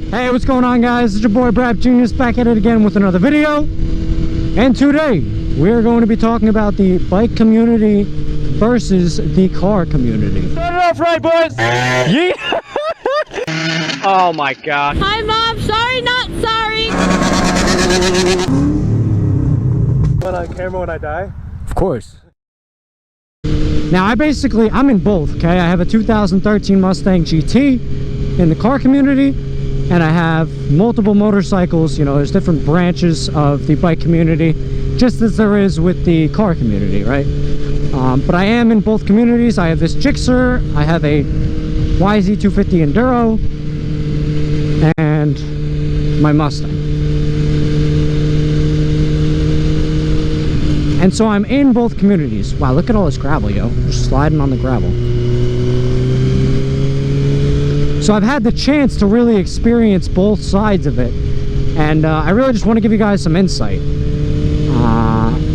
Hey, what's going on, guys? It's your boy Brad Genius back at it again with another video. And today we're going to be talking about the bike community versus the car community. Start it off right, boys. Yeah. Oh my god. Hi, Mom. Sorry, not sorry. But on camera when I die? Of course. Now, I'm in both, okay? I have a 2013 Mustang GT in the car community, and I have multiple motorcycles. You know, there's different branches of the bike community, just as there is with the car community, right? But I am in both communities. I have this Gixxer, I have a YZ250 Enduro, and my Mustang. And so I'm in both communities. Wow, look at all this gravel, yo. Just sliding on the gravel. So I've had the chance to really experience both sides of it. And I really just want to give you guys some insight.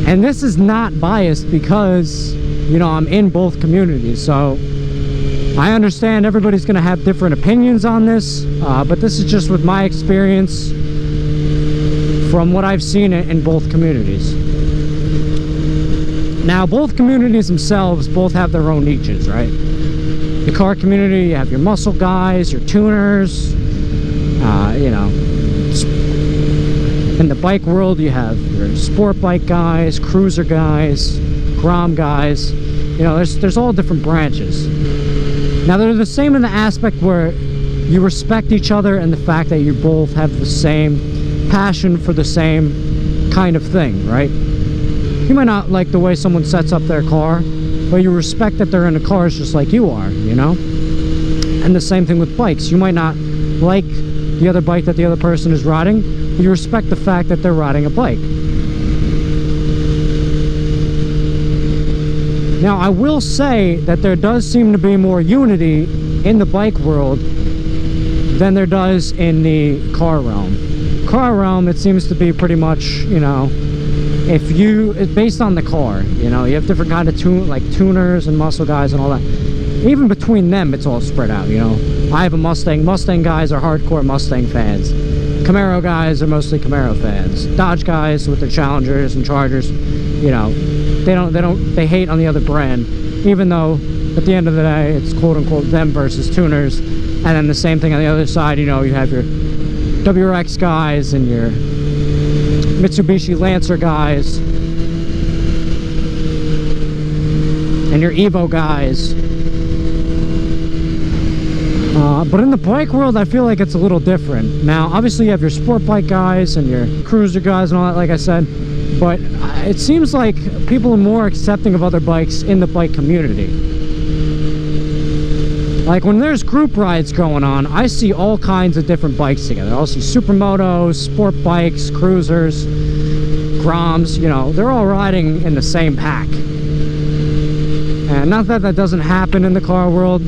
And this is not biased because, you know, I'm in both communities. So I understand everybody's going to have different opinions on this. But this is just with my experience from what I've seen in both communities. Now, both communities themselves both have their own niches, right? The car community, you have your muscle guys, your tuners, you know. In the bike world, you have your sport bike guys, cruiser guys, grom guys. You know, there's all different branches. Now, they're the same in the aspect where you respect each other and the fact that you both have the same passion for the same kind of thing, right? You might not like the way someone sets up their car, but you respect that they're in the cars just like you are, you know? And the same thing with bikes. You might not like the other bike that the other person is riding, but you respect the fact that they're riding a bike. Now, I will say that there does seem to be more unity in the bike world than there does in the car realm. Car realm, it seems to be pretty much, you know, it's based on the car, you know, you have different kind of tuners and muscle guys and all that. Even between them, it's all spread out, you know. I have a Mustang. Mustang guys are hardcore Mustang fans. Camaro guys are mostly Camaro fans. Dodge guys with their Challengers and Chargers, you know, they hate on the other brand, even though at the end of the day, it's quote unquote them versus tuners. And then the same thing on the other side, you know, you have your WRX guys and your Mitsubishi Lancer guys and your Evo guys. But in the bike world, I feel like it's a little different. Now, obviously you have your sport bike guys and your cruiser guys and all that, like I said, but it seems like people are more accepting of other bikes in the bike community. Like when there's group rides going on, I see all kinds of different bikes together. I'll see supermotos, sport bikes, cruisers, groms, you know, they're all riding in the same pack. And not that that doesn't happen in the car world,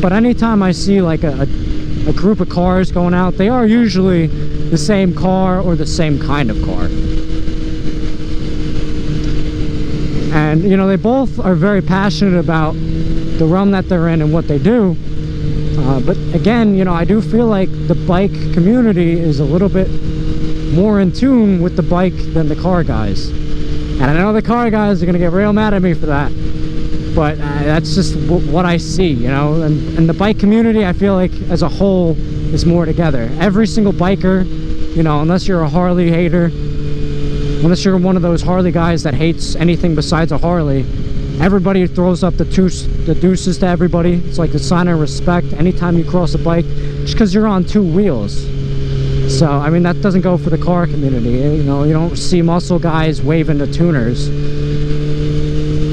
but anytime I see like a group of cars going out, they are usually the same car or the same kind of car. And, you know, they both are very passionate about the realm that they're in and what they do. But again, you know, I do feel like the bike community is a little bit more in tune with the bike than the car guys. And I know the car guys are going to get real mad at me for that, but that's just what I see, you know. And the bike community, I feel like as a whole is more together. Every single biker, you know, unless you're a Harley hater, unless you're one of those Harley guys that hates anything besides a Harley, everybody throws up the deuces to everybody. It's like a sign of respect anytime you cross a bike, just because you're on two wheels. So, I mean, that doesn't go for the car community. You know, you don't see muscle guys waving to tuners.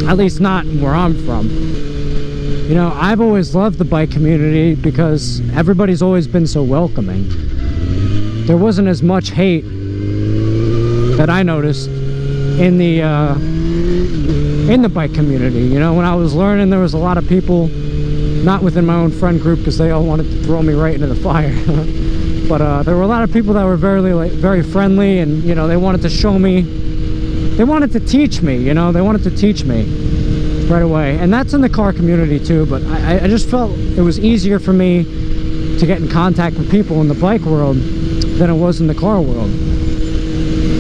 At least not where I'm from. You know, I've always loved the bike community because everybody's always been so welcoming. There wasn't as much hate that I noticed in the bike community. You know, when I was learning, there was a lot of people, not within my own friend group because they all wanted to throw me right into the fire. But there were a lot of people that were very friendly, and, you know, they wanted to show me, they wanted to teach me, you know, they wanted to teach me right away. And that's in the car community too, but I just felt it was easier for me to get in contact with people in the bike world than it was in the car world.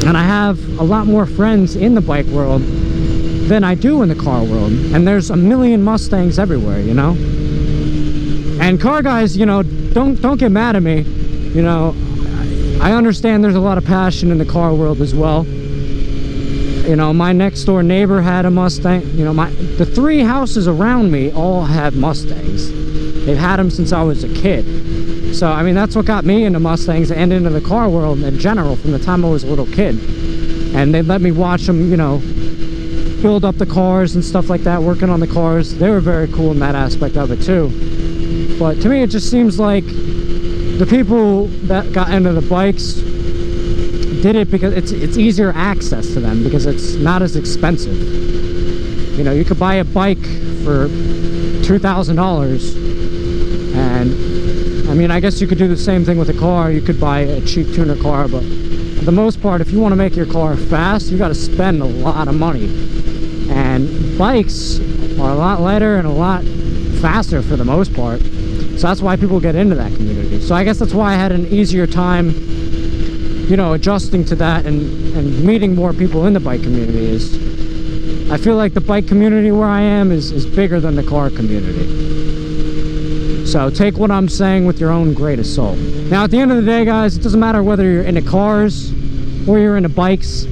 And I have a lot more friends in the bike world than I do in the car world. And there's a million Mustangs everywhere, you know? And car guys, you know, don't get mad at me. You know, I understand there's a lot of passion in the car world as well. You know, my next door neighbor had a Mustang. You know, the 3 houses around me all have Mustangs. They've had them since I was a kid. So, I mean, that's what got me into Mustangs and into the car world in general from the time I was a little kid. And they let me watch them, you know, build up the cars and stuff like that, working on the cars. They were very cool in that aspect of it too. But to me, it just seems like the people that got into the bikes did it because it's easier access to them, because it's not as expensive. You know, you could buy a bike for $2,000, and I mean, I guess you could do the same thing with a car. You could buy a cheap tuner car, but for the most part, if you want to make your car fast, you got to spend a lot of money. And bikes are a lot lighter and a lot faster for the most part. So that's why people get into that community. So I guess that's why I had an easier time, you know, adjusting to that and meeting more people in the bike community. Is I feel like the bike community where I am is bigger than the car community. So take what I'm saying with your own grain of salt. Now, at the end of the day, guys, it doesn't matter whether you're into cars or you're into bikes,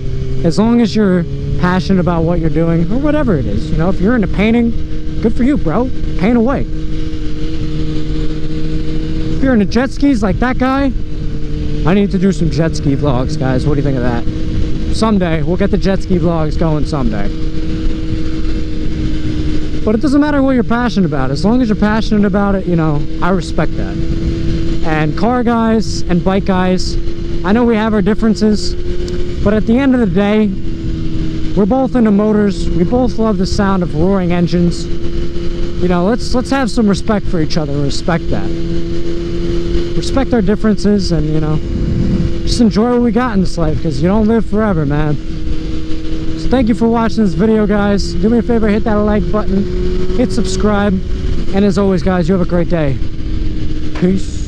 as long as you're passionate about what you're doing or whatever it is. You know, if you're into painting, good for you, bro. Paint away. If you're into jet skis like that guy, I need to do some jet ski vlogs, guys. What do you think of that? Someday, we'll get the jet ski vlogs going someday. But it doesn't matter what you're passionate about. As long as you're passionate about it, you know, I respect that. And car guys and bike guys, I know we have our differences, but at the end of the day, we're both into motors. We both love the sound of roaring engines. You know, let's have some respect for each other and respect that. Respect our differences, and, you know, just enjoy what we got in this life, because you don't live forever, man. So thank you for watching this video, guys. Do me a favor, hit that like button, hit subscribe, and as always, guys, you have a great day. Peace.